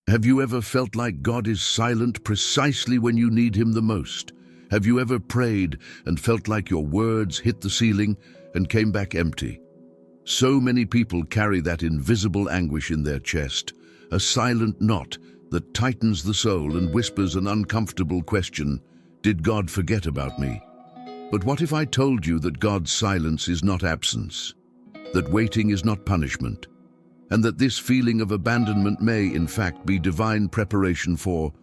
Have you ever felt like God is silent precisely when you need him the most? Have you ever prayed and felt like your words hit the ceiling and came back empty? So many people carry that invisible anguish in their chest, a silent knot that tightens the soul and whispers an uncomfortable question: did God forget about me? But what if I told you that God's silence is not absence, that waiting is not punishment, and that this feeling of abandonment may, in fact, be divine preparation for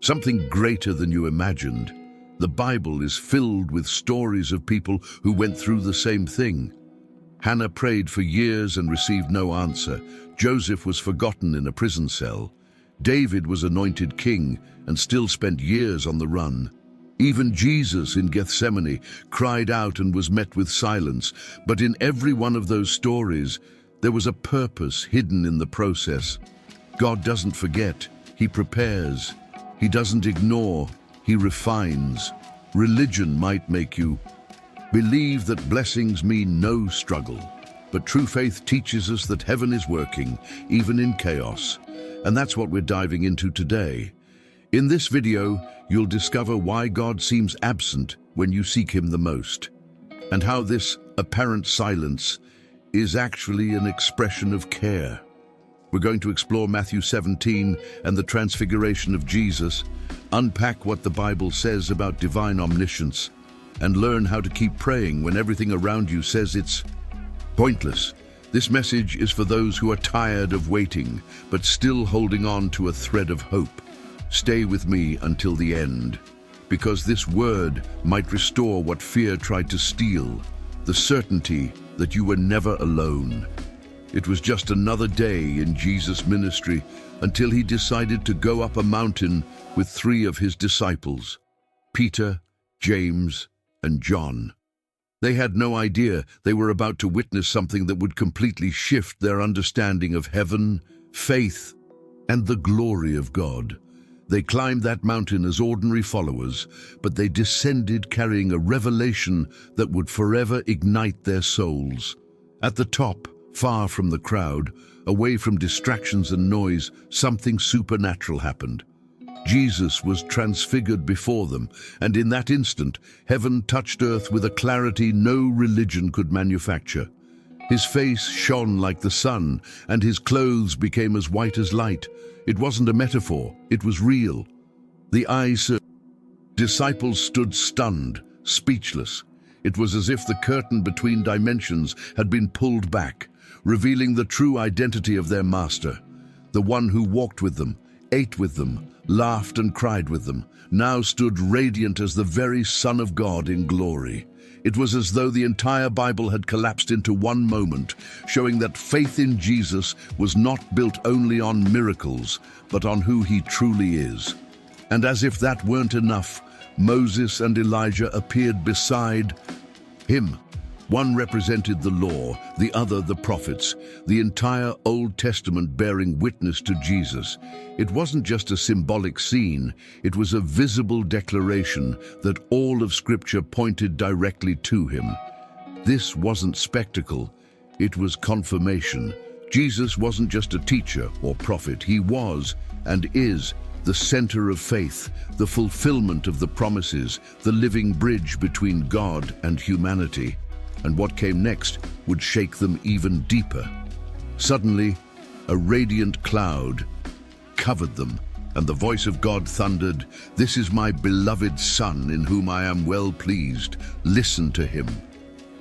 something greater than you imagined? The Bible is filled with stories of people who went through the same thing. Hannah prayed for years and received no answer. Joseph was forgotten in a prison cell. David was anointed king and still spent years on the run. Even Jesus in Gethsemane cried out and was met with silence. But in every one of those stories, there was a purpose hidden in the process. God doesn't forget, he prepares. He doesn't ignore, he refines. Religion might make you believe that blessings mean no struggle, but true faith teaches us that heaven is working, even in chaos. And that's what we're diving into today. In this video, you'll discover why God seems absent when you seek him the most, and how this apparent silence is actually an expression of care. We're going to explore Matthew 17 and the transfiguration of Jesus, unpack what the Bible says about divine omniscience, and learn how to keep praying when everything around you says it's pointless. This message is for those who are tired of waiting, but still holding on to a thread of hope. Stay with me until the end, because this word might restore what fear tried to steal, the certainty that you were never alone. It was just another day in Jesus' ministry until he decided to go up a mountain with 3 of his disciples, Peter, James, and John. They had no idea they were about to witness something that would completely shift their understanding of heaven, faith, and the glory of God. They climbed that mountain as ordinary followers, but they descended carrying a revelation that would forever ignite their souls. At the top, far from the crowd, away from distractions and noise, something supernatural happened. Jesus was transfigured before them, and in that instant, heaven touched earth with a clarity no religion could manufacture. His face shone like the sun, and his clothes became as white as light. It wasn't a metaphor, it was real. The disciples stood stunned, speechless. It was as if the curtain between dimensions had been pulled back, revealing the true identity of their master. The one who walked with them, ate with them, laughed and cried with them, now stood radiant as the very Son of God in glory. It was as though the entire Bible had collapsed into one moment, showing that faith in Jesus was not built only on miracles, but on who he truly is. And as if that weren't enough, Moses and Elijah appeared beside him. One represented the law, the other the prophets, the entire Old Testament bearing witness to Jesus. It wasn't just a symbolic scene, it was a visible declaration that all of Scripture pointed directly to him. This wasn't spectacle, it was confirmation. Jesus wasn't just a teacher or prophet, he was and is the center of faith, the fulfillment of the promises, the living bridge between God and humanity. And what came next would shake them even deeper. Suddenly, a radiant cloud covered them, and the voice of God thundered, "This is my beloved Son, in whom I am well pleased. Listen to him."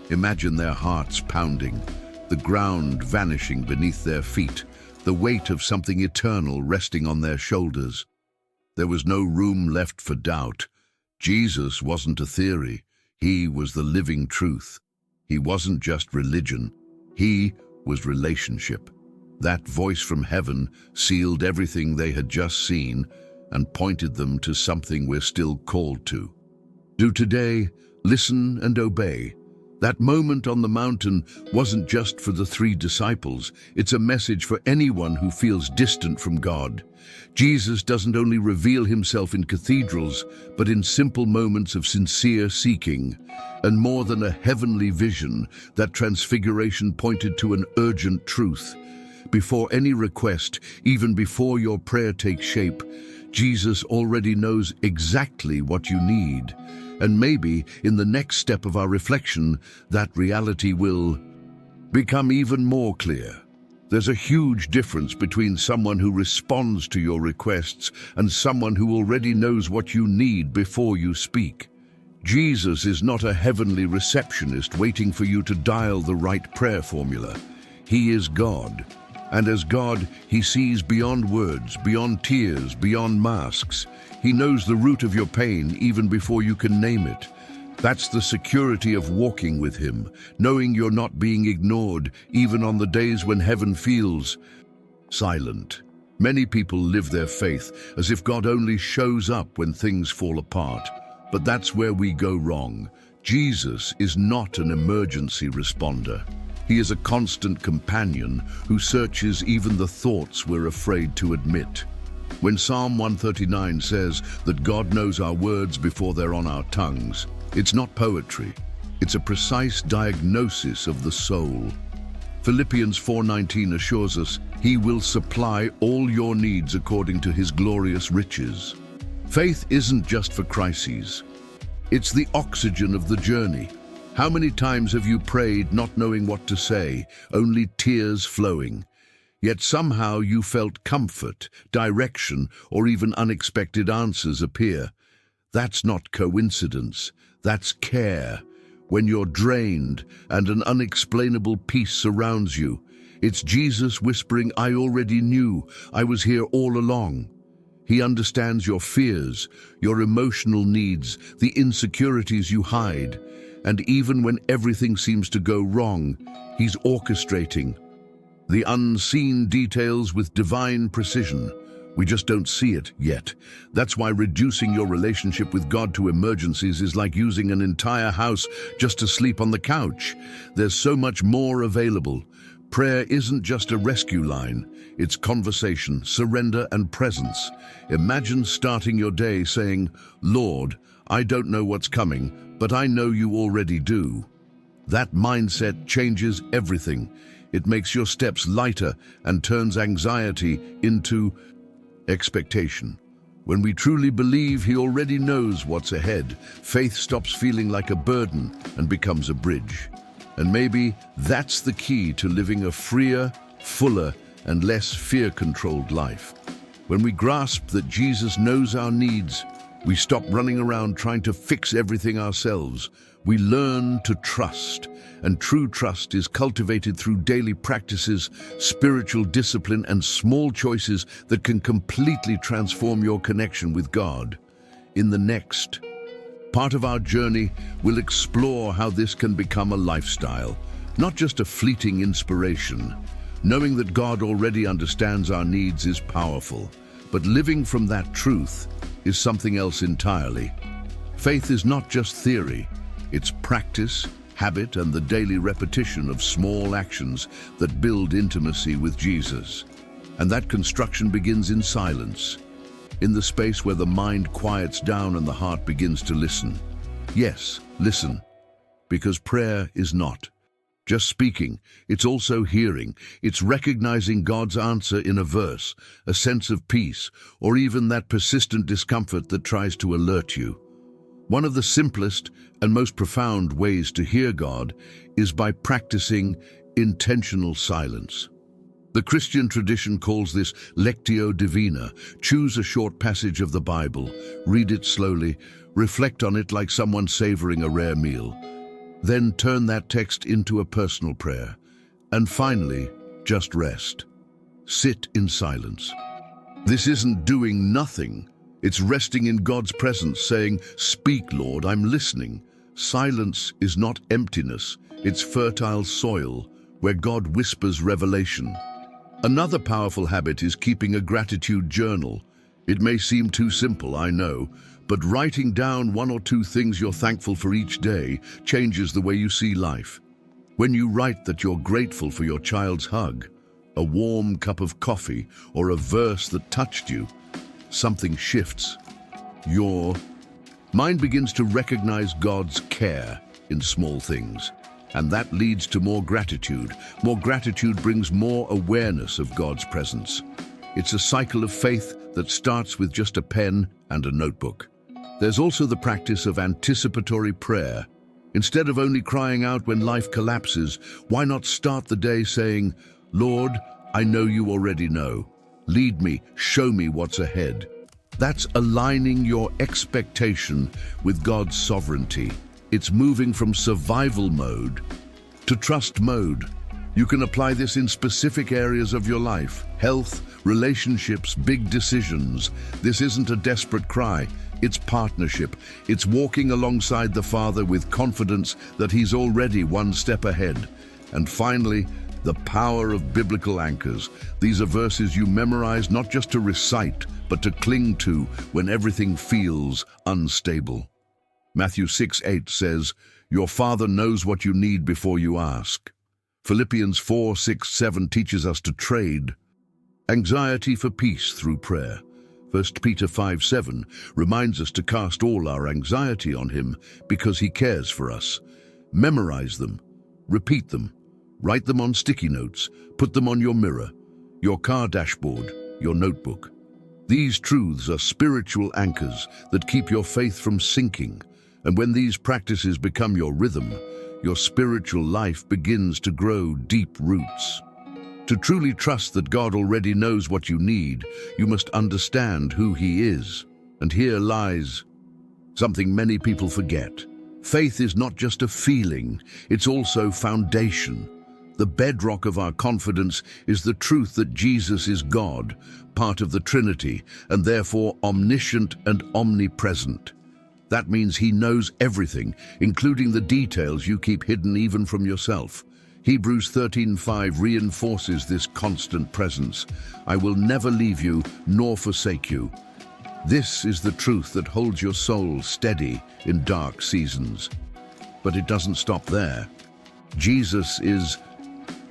Imagine their hearts pounding, the ground vanishing beneath their feet, the weight of something eternal resting on their shoulders. There was no room left for doubt. Jesus wasn't a theory. He was the living truth. He wasn't just religion, he was relationship. That voice from heaven sealed everything they had just seen and pointed them to something we're still called to. Do today, listen and obey. That moment on the mountain wasn't just for the 3 disciples, it's a message for anyone who feels distant from God. Jesus doesn't only reveal himself in cathedrals, but in simple moments of sincere seeking. And more than a heavenly vision, that transfiguration pointed to an urgent truth. Before any request, even before your prayer takes shape, Jesus already knows exactly what you need. And maybe in the next step of our reflection, that reality will become even more clear. There's a huge difference between someone who responds to your requests and someone who already knows what you need before you speak. Jesus is not a heavenly receptionist waiting for you to dial the right prayer formula. He is God. And as God, he sees beyond words, beyond tears, beyond masks. He knows the root of your pain even before you can name it. That's the security of walking with him, knowing you're not being ignored, even on the days when heaven feels silent. Many people live their faith as if God only shows up when things fall apart. But that's where we go wrong. Jesus is not an emergency responder. He is a constant companion who searches even the thoughts we're afraid to admit. When Psalm 139 says that God knows our words before they're on our tongues, it's not poetry. It's a precise diagnosis of the soul. Philippians 4:19 assures us, He will supply all your needs according to His glorious riches. Faith isn't just for crises. It's the oxygen of the journey. How many times have you prayed not knowing what to say, only tears flowing? Yet somehow you felt comfort, direction, or even unexpected answers appear. That's not coincidence. That's care. When you're drained and an unexplainable peace surrounds you, it's Jesus whispering, I already knew. I was here all along. He understands your fears, your emotional needs, the insecurities you hide. And even when everything seems to go wrong, He's orchestrating the unseen details with divine precision. We just don't see it yet. That's why reducing your relationship with God to emergencies is like using an entire house just to sleep on the couch. There's so much more available. Prayer isn't just a rescue line. It's conversation, surrender, and presence. Imagine starting your day saying, Lord, I don't know what's coming, but I know you already do. That mindset changes everything. It makes your steps lighter and turns anxiety into expectation. When we truly believe He already knows what's ahead, faith stops feeling like a burden and becomes a bridge. And maybe that's the key to living a freer, fuller, and less fear-controlled life. When we grasp that Jesus knows our needs, we stop running around trying to fix everything ourselves. We learn to trust, and true trust is cultivated through daily practices, spiritual discipline, and small choices that can completely transform your connection with God. In the next part of our journey, we'll explore how this can become a lifestyle, not just a fleeting inspiration. Knowing that God already understands our needs is powerful, but living from that truth is something else entirely. Faith is not just theory. It's practice, habit, and the daily repetition of small actions that build intimacy with Jesus. And that construction begins in silence, in the space where the mind quiets down and the heart begins to listen. Yes, listen, because prayer is not just speaking, it's also hearing. It's recognizing God's answer in a verse, a sense of peace, or even that persistent discomfort that tries to alert you. One of the simplest and most profound ways to hear God is by practicing intentional silence. The Christian tradition calls this lectio divina. Choose a short passage of the Bible, read it slowly, reflect on it like someone savoring a rare meal. Then turn that text into a personal prayer. And finally, just rest. Sit in silence. This isn't doing nothing. It's resting in God's presence, saying, Speak, Lord, I'm listening. Silence is not emptiness. It's fertile soil where God whispers revelation. Another powerful habit is keeping a gratitude journal. It may seem too simple, I know, but writing down one or two things you're thankful for each day changes the way you see life. When you write that you're grateful for your child's hug, a warm cup of coffee, or a verse that touched you, something shifts. Your mind begins to recognize God's care in small things. And that leads to more gratitude. More gratitude brings more awareness of God's presence. It's a cycle of faith that starts with just a pen and a notebook. There's also the practice of anticipatory prayer. Instead of only crying out when life collapses, why not start the day saying, "Lord, I know you already know. Lead me, show me what's ahead." That's aligning your expectation with God's sovereignty. It's moving from survival mode to trust mode. You can apply this in specific areas of your life: health, relationships, big decisions. This isn't a desperate cry, it's partnership. It's walking alongside the Father with confidence that He's already one step ahead. And finally, the power of biblical anchors. These are verses you memorize not just to recite, but to cling to when everything feels unstable. Matthew 6:8 says, "Your Father knows what you need before you ask." Philippians 4:6-7 teaches us to trade anxiety for peace through prayer. 1 Peter 5:7 reminds us to cast all our anxiety on Him because He cares for us. Memorize them, repeat them, write them on sticky notes, put them on your mirror, your car dashboard, your notebook. These truths are spiritual anchors that keep your faith from sinking. And when these practices become your rhythm, your spiritual life begins to grow deep roots. To truly trust that God already knows what you need, you must understand who He is. And here lies something many people forget. Faith is not just a feeling, it's also foundation. The bedrock of our confidence is the truth that Jesus is God, part of the Trinity, and therefore omniscient and omnipresent. That means He knows everything, including the details you keep hidden even from yourself. Hebrews 13:5 reinforces this constant presence. "I will never leave you nor forsake you." This is the truth that holds your soul steady in dark seasons. But it doesn't stop there. Jesus is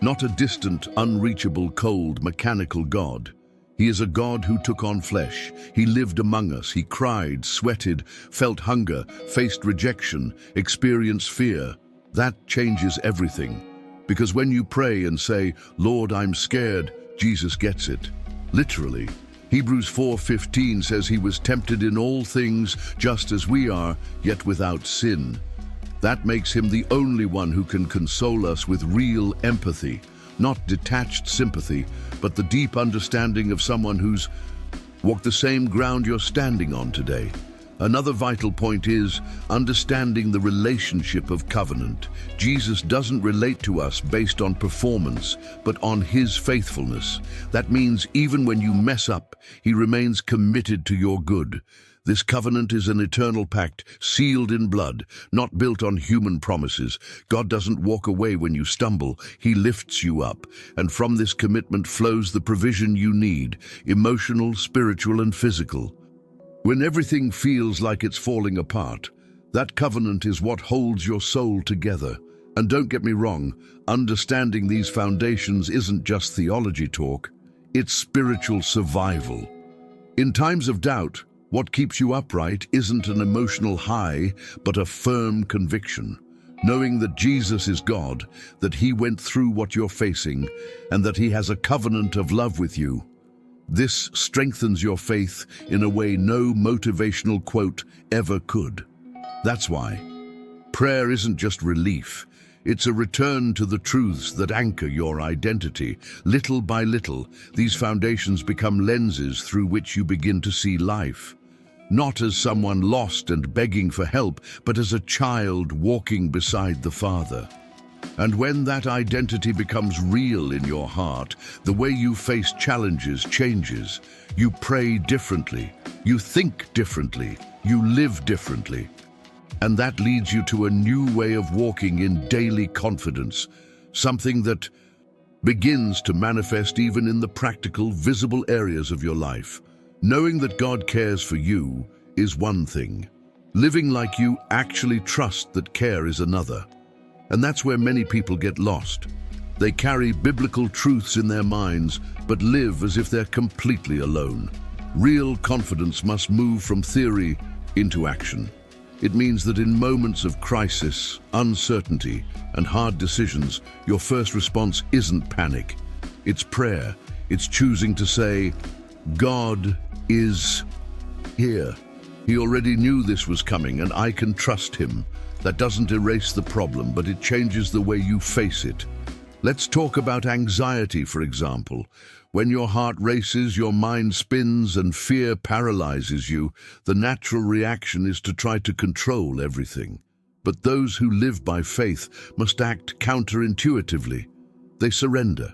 not a distant, unreachable, cold, mechanical God. He is a God who took on flesh. He lived among us. He cried, sweated, felt hunger, faced rejection, experienced fear. That changes everything. Because when you pray and say, "Lord, I'm scared," Jesus gets it. Literally. Hebrews 4:15 says He was tempted in all things just as we are, yet without sin. That makes Him the only one who can console us with real empathy. Not detached sympathy, but the deep understanding of someone who's walked the same ground you're standing on today. Another vital point is understanding the relationship of covenant. Jesus doesn't relate to us based on performance, but on His faithfulness. That means even when you mess up, He remains committed to your good. This covenant is an eternal pact, sealed in blood, not built on human promises. God doesn't walk away when you stumble. He lifts you up. And from this commitment flows the provision you need, emotional, spiritual, and physical. When everything feels like it's falling apart, that covenant is what holds your soul together. And don't get me wrong, understanding these foundations isn't just theology talk, it's spiritual survival. In times of doubt, what keeps you upright isn't an emotional high, but a firm conviction. Knowing that Jesus is God, that He went through what you're facing, and that He has a covenant of love with you. This strengthens your faith in a way no motivational quote ever could. That's why prayer isn't just relief. It's a return to the truths that anchor your identity. Little by little, these foundations become lenses through which you begin to see life. Not as someone lost and begging for help, but as a child walking beside the Father. And when that identity becomes real in your heart, the way you face challenges changes. You pray differently, you think differently, you live differently. And that leads you to a new way of walking in daily confidence, something that begins to manifest even in the practical, visible areas of your life. Knowing that God cares for you is one thing. Living like you actually trust that care is another. And that's where many people get lost. They carry biblical truths in their minds, but live as if they're completely alone. Real confidence must move from theory into action. It means that in moments of crisis, uncertainty, and hard decisions, your first response isn't panic. It's prayer. It's choosing to say, God is here. He already knew this was coming, and I can trust him. That doesn't erase the problem, but it changes the way you face it. Let's talk about anxiety, for example. When your heart races, your mind spins, and fear paralyzes you, the natural reaction is to try to control everything. But those who live by faith must act counterintuitively. They surrender.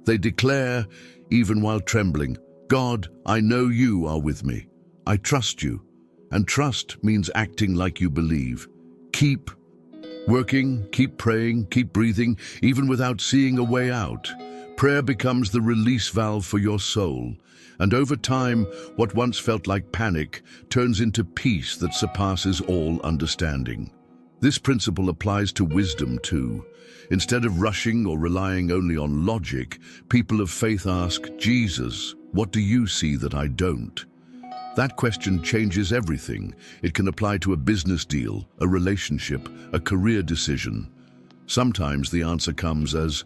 They declare, even while trembling, God, I know you are with me. I trust you. And trust means acting like you believe. Keep working, keep praying, keep breathing, even without seeing a way out. Prayer becomes the release valve for your soul. And over time, what once felt like panic turns into peace that surpasses all understanding. This principle applies to wisdom too. Instead of rushing or relying only on logic, people of faith ask, Jesus, what do you see that I don't? That question changes everything. It can apply to a business deal, a relationship, a career decision. Sometimes the answer comes as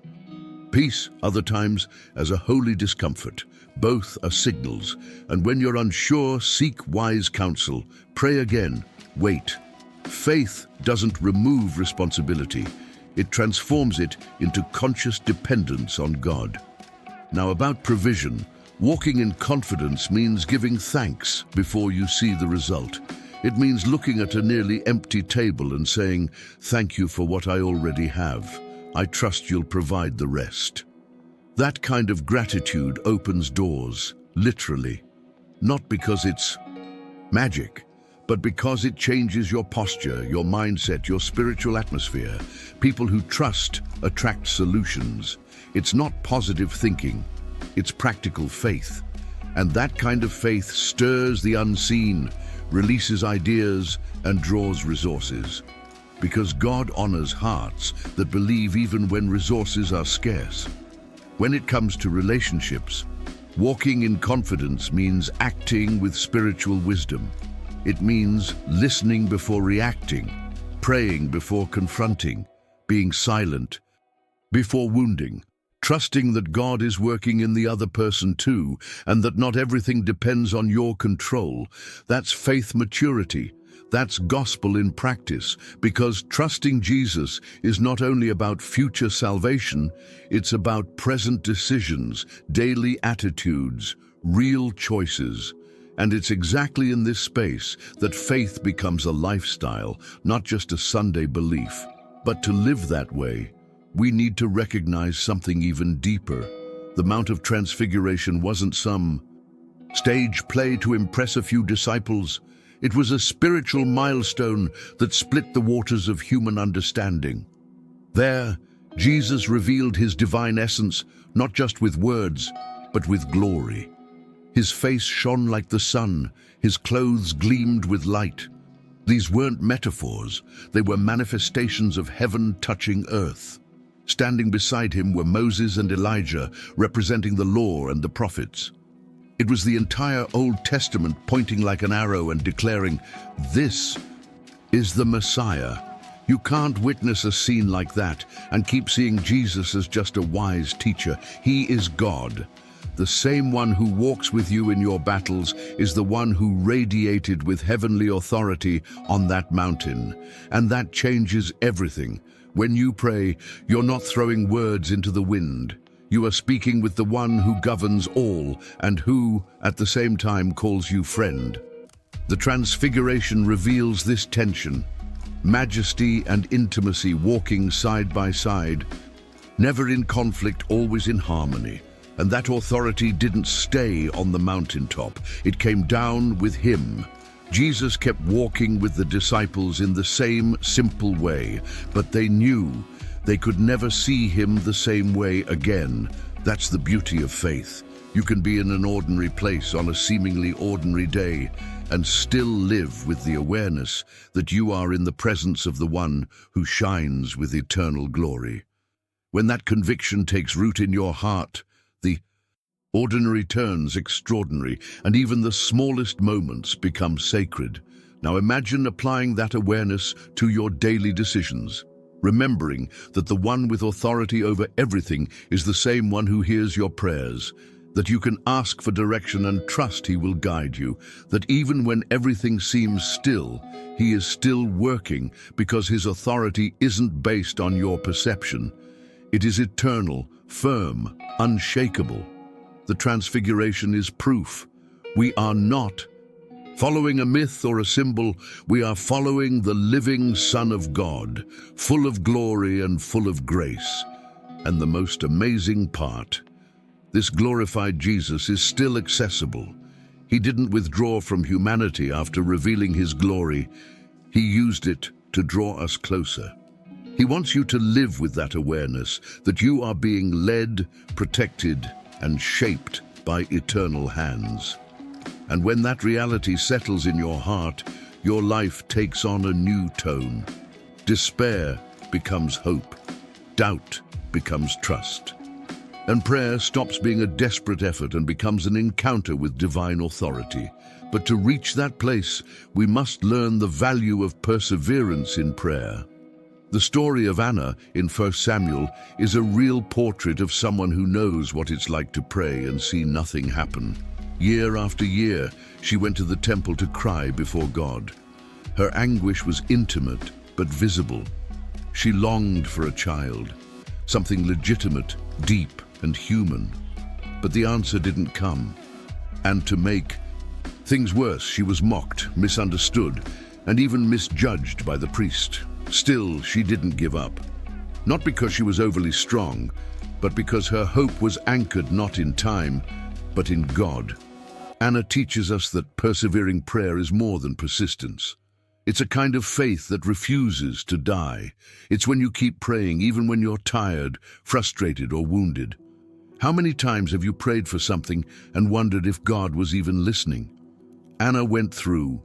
peace, other times as a holy discomfort. Both are signals. And when you're unsure, seek wise counsel. Pray again. Wait. Faith doesn't remove responsibility. It transforms it into conscious dependence on God. Now about provision. Walking in confidence means giving thanks before you see the result. It means looking at a nearly empty table and saying, thank you for what I already have. I trust you'll provide the rest. That kind of gratitude opens doors, literally. Not because it's magic, but because it changes your posture, your mindset, your spiritual atmosphere. People who trust attract solutions. It's not positive thinking. It's practical faith. And that kind of faith stirs the unseen, releases ideas, and draws resources. Because God honors hearts that believe even when resources are scarce. When it comes to relationships, walking in confidence means acting with spiritual wisdom. It means listening before reacting, praying before confronting, being silent before wounding. Trusting that God is working in the other person too, and that not everything depends on your control. That's faith maturity. That's gospel in practice, because trusting Jesus is not only about future salvation, it's about present decisions, daily attitudes, real choices. And it's exactly in this space that faith becomes a lifestyle, not just a Sunday belief. But to live that way, we need to recognize something even deeper. The Mount of Transfiguration wasn't some stage play to impress a few disciples. It was a spiritual milestone that split the waters of human understanding. There, Jesus revealed his divine essence, not just with words, but with glory. His face shone like the sun, his clothes gleamed with light. These weren't metaphors, they were manifestations of heaven touching earth. Standing beside him were Moses and Elijah, representing the law and the prophets. It was the entire Old Testament pointing like an arrow and declaring, this is the Messiah. You can't witness a scene like that and keep seeing Jesus as just a wise teacher. He is God. The same one who walks with you in your battles is the one who radiated with heavenly authority on that mountain. And that changes everything. When you pray, you're not throwing words into the wind. You are speaking with the one who governs all and who, at the same time, calls you friend. The Transfiguration reveals this tension, majesty and intimacy walking side by side, never in conflict, always in harmony. And that authority didn't stay on the mountaintop. It came down with him. Jesus kept walking with the disciples in the same simple way, but they knew they could never see him the same way again. That's the beauty of faith. You can be in an ordinary place on a seemingly ordinary day and still live with the awareness that you are in the presence of the one who shines with eternal glory. When that conviction takes root in your heart, the ordinary turns extraordinary, and even the smallest moments become sacred. Now imagine applying that awareness to your daily decisions, remembering that the one with authority over everything is the same one who hears your prayers, that you can ask for direction and trust he will guide you, that even when everything seems still, he is still working because his authority isn't based on your perception. It is eternal, firm, unshakable. The transfiguration is proof. We are not following a myth or a symbol. We are following the living Son of God, full of glory and full of grace. And the most amazing part, this glorified Jesus is still accessible. He didn't withdraw from humanity after revealing his glory. He used it to draw us closer. He wants you to live with that awareness that you are being led, protected, and shaped by eternal hands. And when that reality settles in your heart, your life takes on a new tone. Despair becomes hope. Doubt becomes trust. And prayer stops being a desperate effort and becomes an encounter with divine authority. But to reach that place, we must learn the value of perseverance in prayer. The story of Anna in 1 Samuel is a real portrait of someone who knows what it's like to pray and see nothing happen. Year after year, she went to the temple to cry before God. Her anguish was intimate but visible. She longed for a child, something legitimate, deep, and human. But the answer didn't come. And to make things worse, she was mocked, misunderstood, and even misjudged by the priest. Still, she didn't give up. Not because she was overly strong, but because her hope was anchored not in time, but in God. Anna teaches us that persevering prayer is more than persistence. It's a kind of faith that refuses to die. It's when you keep praying even when you're tired, frustrated, or wounded. How many times have you prayed for something and wondered if God was even listening? Anna went through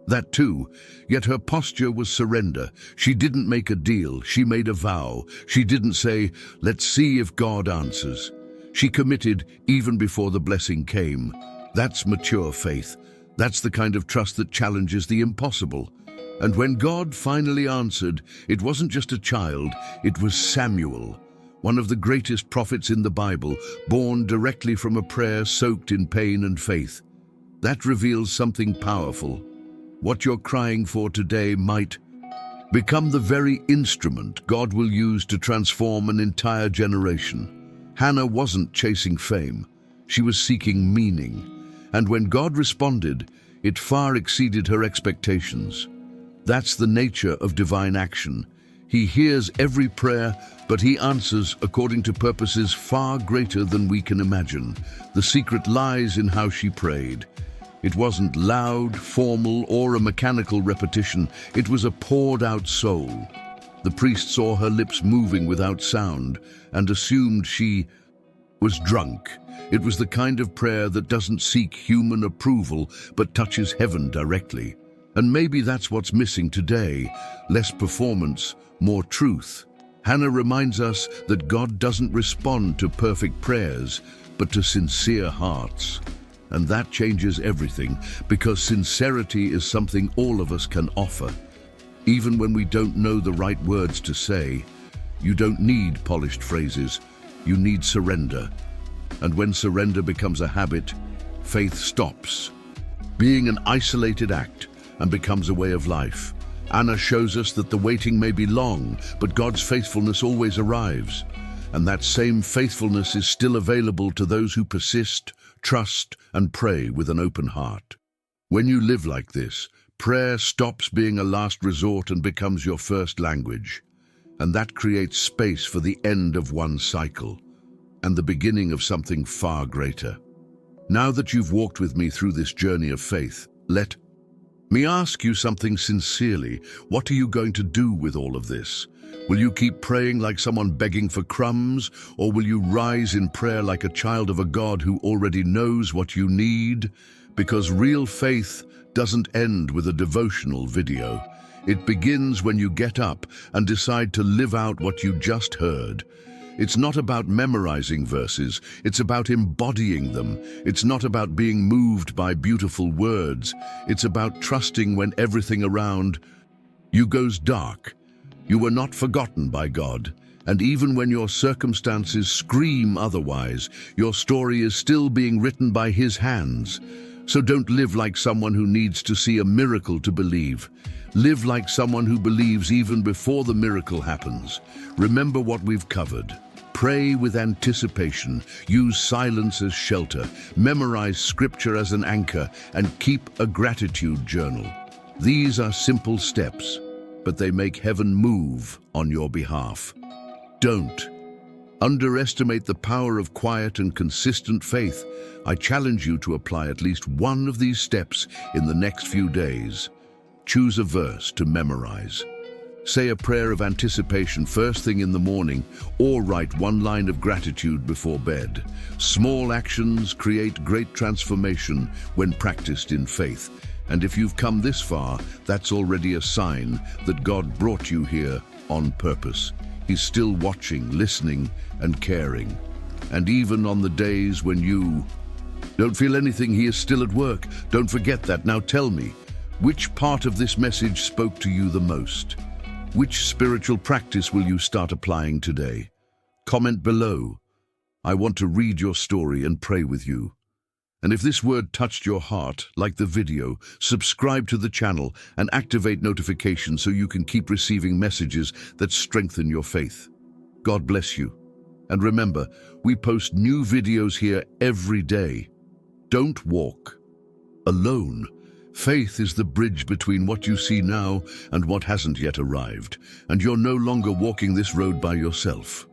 that too, yet her posture was surrender. She didn't make a deal, she made a vow. She didn't say, "Let's see if God answers." She committed even before the blessing came. That's mature faith. That's the kind of trust that challenges the impossible. And when God finally answered, it wasn't just a child, it was Samuel, one of the greatest prophets in the Bible, born directly from a prayer soaked in pain and faith. That reveals something powerful. What you're crying for today might become the very instrument God will use to transform an entire generation. Hannah wasn't chasing fame. She was seeking meaning. And when God responded, it far exceeded her expectations. That's the nature of divine action. He hears every prayer, but he answers according to purposes far greater than we can imagine. The secret lies in how she prayed. It wasn't loud, formal, or a mechanical repetition. It was a poured-out soul. The priest saw her lips moving without sound and assumed she was drunk. It was the kind of prayer that doesn't seek human approval but touches heaven directly. And maybe that's what's missing today. Less performance, more truth. Hannah reminds us that God doesn't respond to perfect prayers, but to sincere hearts. And that changes everything, because sincerity is something all of us can offer. Even when we don't know the right words to say, you don't need polished phrases, you need surrender. And when surrender becomes a habit, faith stops being an isolated act and becomes a way of life. Anna shows us that the waiting may be long, but God's faithfulness always arrives. And that same faithfulness is still available to those who persist, trust, and pray with an open heart. When you live like this, prayer stops being a last resort and becomes your first language. And that creates space for the end of one cycle and the beginning of something far greater. Now that you've walked with me through this journey of faith, let me ask you something sincerely. What are you going to do with all of this? Will you keep praying like someone begging for crumbs, or will you rise in prayer like a child of a God who already knows what you need? Because real faith doesn't end with a devotional video. It begins when you get up and decide to live out what you just heard. It's not about memorizing verses, it's about embodying them. It's not about being moved by beautiful words. It's about trusting when everything around you goes dark. You were not forgotten by God. And even when your circumstances scream otherwise, your story is still being written by His hands. So don't live like someone who needs to see a miracle to believe. Live like someone who believes even before the miracle happens. Remember what we've covered. Pray with anticipation, use silence as shelter, memorize scripture as an anchor, and keep a gratitude journal. These are simple steps, but they make heaven move on your behalf. Don't underestimate the power of quiet and consistent faith. I challenge you to apply at least one of these steps in the next few days. Choose a verse to memorize. Say a prayer of anticipation first thing in the morning, or write one line of gratitude before bed. Small actions create great transformation when practiced in faith. And if you've come this far, that's already a sign that God brought you here on purpose. He's still watching, listening, and caring. And even on the days when you don't feel anything, He is still at work. Don't forget that. Now tell me, which part of this message spoke to you the most? Which spiritual practice will you start applying today? Comment below. I want to read your story and pray with you. And if this word touched your heart, like the video, subscribe to the channel and activate notifications so you can keep receiving messages that strengthen your faith. God bless you. And remember, we post new videos here every day. Don't walk alone. Faith is the bridge between what you see now and what hasn't yet arrived. And you're no longer walking this road by yourself.